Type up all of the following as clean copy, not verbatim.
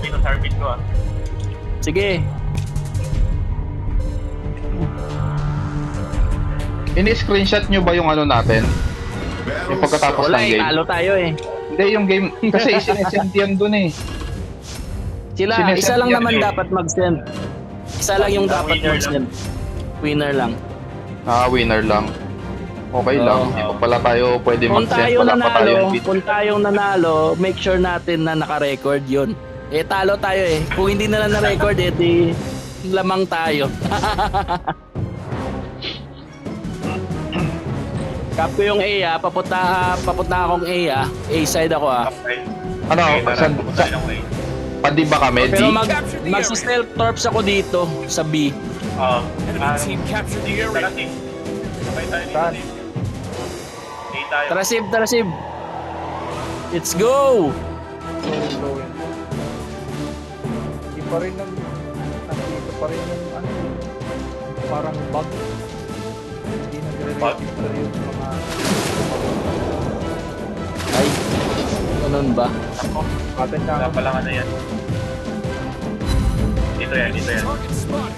dito sa arbit ko ah. Sige. Ini-screenshot nyo ba yung ano natin? Yung pagkatapos Wala ng eh, game? talo tayo eh. Hindi, yung game, kasi isinesend yan dun eh. Sila, Sinesend isa lang yan naman eh. dapat mag-send. Isa lang yung dapat winner mag-send. Winner lang. Ah, winner lang. Okay Oo. lang, hindi pa pala tayo pwede Kung mag-send, tayo wala pa tayong nanalo, bid. kung tayong nanalo, make sure natin na naka-record yun. Eh, talo tayo eh. Kung hindi na na-record, eh, di lamang tayo. Cap ko yung A papunta akong A A side ako Okay. Ano, Okay, tara, saan, pupunta tayo ng way. padi ba kami? Pero Di? mag-stealth torps ako dito sa B. Oo. Enemy team captured the Tara, area. team. Sabay tayo dito, Saan? team. Stay tayo. Tara Sib. Let's go! Going. Hindi pa rin nandito pa rin yung ano, parang bug. Hindi nagre-register yung mga Ay, ganun ba? Ako, pattern na wala palang ano yan. Dito yan. Target spotted.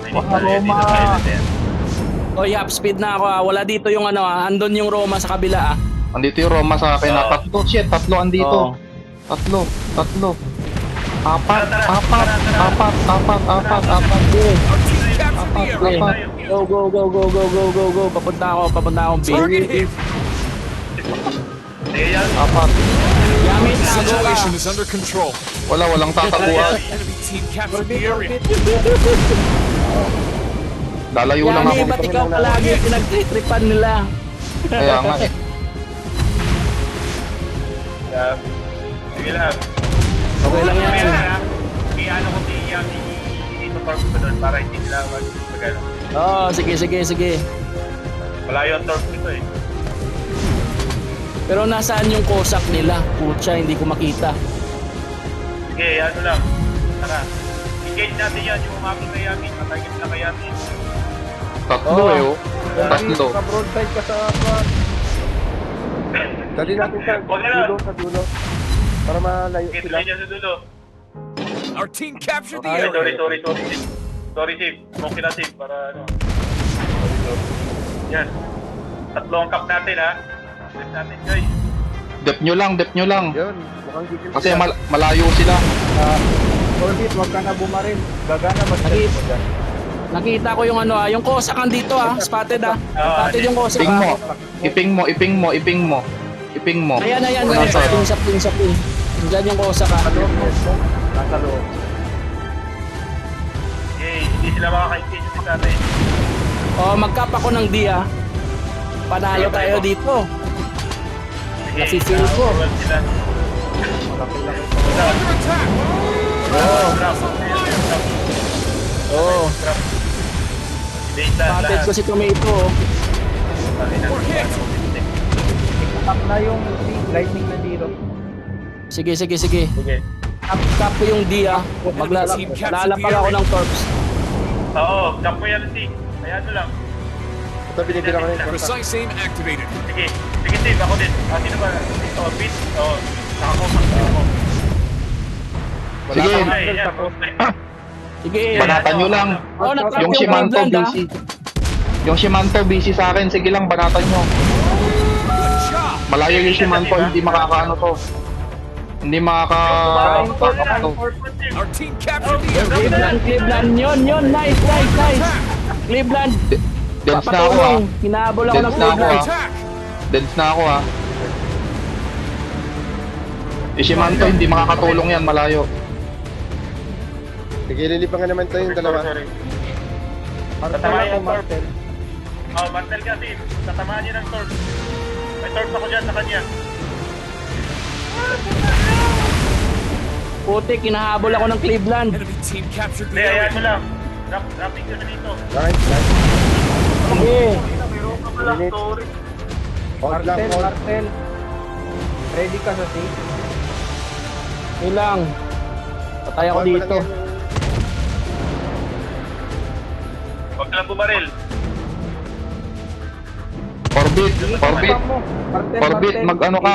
Dito yan. Oy, half speed na ako Wala dito yung ano andun yung Roma sa kabila Andito yung Roma sa akin na Oo. tatlo. Shit, tatlo andito. Oo. Tatlo. Apat. Tara. Apat. Sige. Our team captured the Okay. area. Go. Papunta akong B. Target hit. Sige yan. Apat. Yami, tago ka. Situation is under control. Walang tataguan. Enemy team captured the area. Lalayo lang Yami, ako. ba't ikaw palagi pinagtritripan nila? Kaya nga eh. Yeah. Sige lang. Okay lang yan. Kaya ano ko dito torp ko doon para hindi sila mag-ano. Oo, sige. Malayo ang torp nito eh. Pero nasaan yung kosak nila? Putya, hindi ko makita. Sige, ano lang. Tara. Engage natin yan, yung umapit na yamin. Matagit na kay yamin. Tatlo eh oh. Tatlo. Ka-broadside ka sa front. Dali natin sa Huwag na. dulo. Para malayo Engage sila. na dyan sa dulo. Our team captured the Ay, area. Sorry. Sorry, Chief. Smoke na, Chief, para ano. Yan. Tatlo ang cup natin, ha. Left natin, guys. Dep nyo lang. Yun, mukhang gigil Kasi sila. malayo sila. Orbit, wag ka na bumaril. Gagana ba Lagi. mo dyan? Nakita ko yung ano yung kosak andito spotted Spotted yung kosak Iping mo. Ayan. Nasa- Sa pin. Diyan yung kosak Nasa loob mo. Nasa loob. Okay, hindi sila makaka-engage sa atin. Mag-cap ako ng D Panalo tayo dito. Sige, Nasi-feel ko. overwhelm sila. Malaki-laki. Under attack. Drop. Oo. Data Spotted lahat. ko si Tomato. We're hit. Tap na yung lightning na dito. Sige. Sige. Cap ko yung D Lalapag ako ng torps. Oo, jump mo yan, Steve. Kaya ano lang. Ito binibira ko na yung Precise aim activated. Sige, Steve, ako din. Sino ba? Beat? Oo, nakakosak mo. Sige. Okay, yan. Sige. Banatan nyo lang. Na-trap Yung Shimanto Cleveland, busy. Yung Shimanto busy sa akin. Sige lang, banatan nyo. Good job. Malayo yung Shimanto, hindi makakaano to. Hindi makaka... Our team captured the area. Cleveland. Yun. Nice. Cleveland. Dance na ako ha. Hinahabol ako ng Dance na ako, Cleveland. Attack. Dance na ako ha. Yung Shimanto, hindi makakatulong yan, malayo. Sige, lilipan nga naman tayo yung dalawa. Tatamaan yung torp. Martel. Martel ka, Steve. Tatamaan niya ng torp. May torp ako dyan sa kanya. Putik, hinahabol ako ng Cleveland. Enemy team captured Hindi, the ayan mo area. lang. Dropping ka na dito. Nice. Sige. Meron ka pala, Minute. sorry. Hold lang, hold. Ready ka sa safe? Ilang. Patay ako dito. Huwag ka lang bumaril. Orbit, mag-ano ka,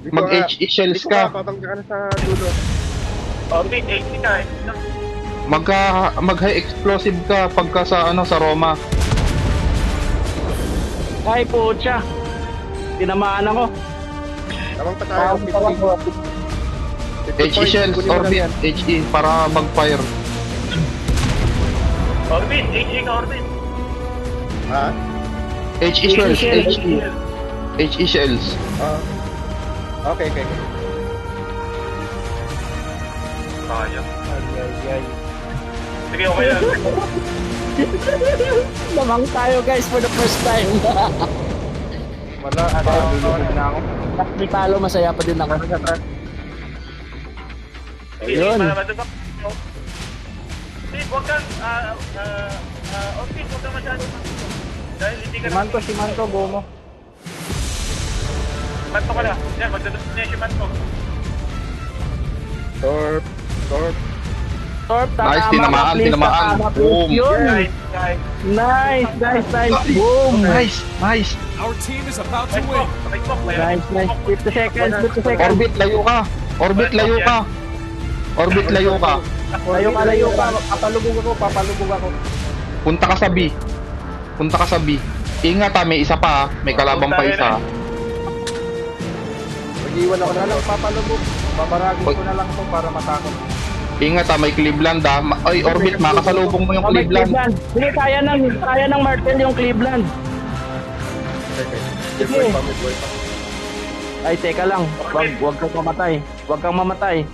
mag-HE shells ka. Dito ka, papangga ka na sa dulo. Dito ka, Orbit, 80 ka. Mag-high explosive ka pagka sa sa Roma. Ay, pucha. Tinamaan ako. Tamang pa tayo. HE shells, orbit, HE, para mag-fire. Orbit, 80 ka, Orbit. Ha? HE shells, HE. HE shells. Okay. Sayang. Ay. Sige, okay lang. Lamang tayo guys for the first time. Wala, lulubog na ako. May talo, masaya pa din ako. Yun. Steve, huwag kang, Orbit, huwag kang masyado. Dahil hindi ka Si Manto, go mo. Manto ka na. Yan, magdadot na yung Manto. Torp. Torp, Nice, tama, please, tinamaan. tama, please. Boom. Yun. Guys. Nice. Boom. Nice. Our team is about to Right win. smoke, right smoke. Nice. 50 seconds. Orbit, layo ka. Orbit, layo ka. Layo ka. Papalubog ako. Punta ka sa B. Ingat may isa pa may kalabang pa isa. Mag-iwan ako na lang, papalubog. Babaragin ko na lang ito para matakot. Ingat may Cleveland Ay, Orbit, makasalubong mo yung Oh, may Cleveland. Sige, kaya ng Martel yung Cleveland. Midway pa. Ay, teka lang. Wag kang mamatay. Huwag kang mamatay.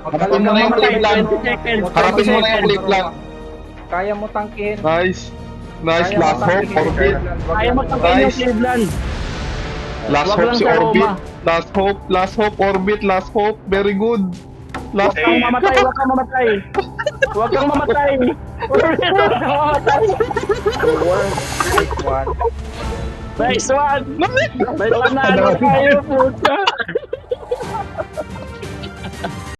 Harapin mo na yung Cleveland. 20 seconds. Harapin mo na yung Cleveland. Kaya mo tangkin. Nice. Kaya mo Last hope, tangkin. Orbit. Kaya mo tangkin yung Nice. Cleveland. Last Wag hope lang si sa Orbit. Roma. Last hope, Orbit. Last hope. Very good. Last Huwag kang mamatay. Huwag kang mamatay. Huwag kang mamatay. Take one. Nice one. Nice one na. Ano tayo, puta.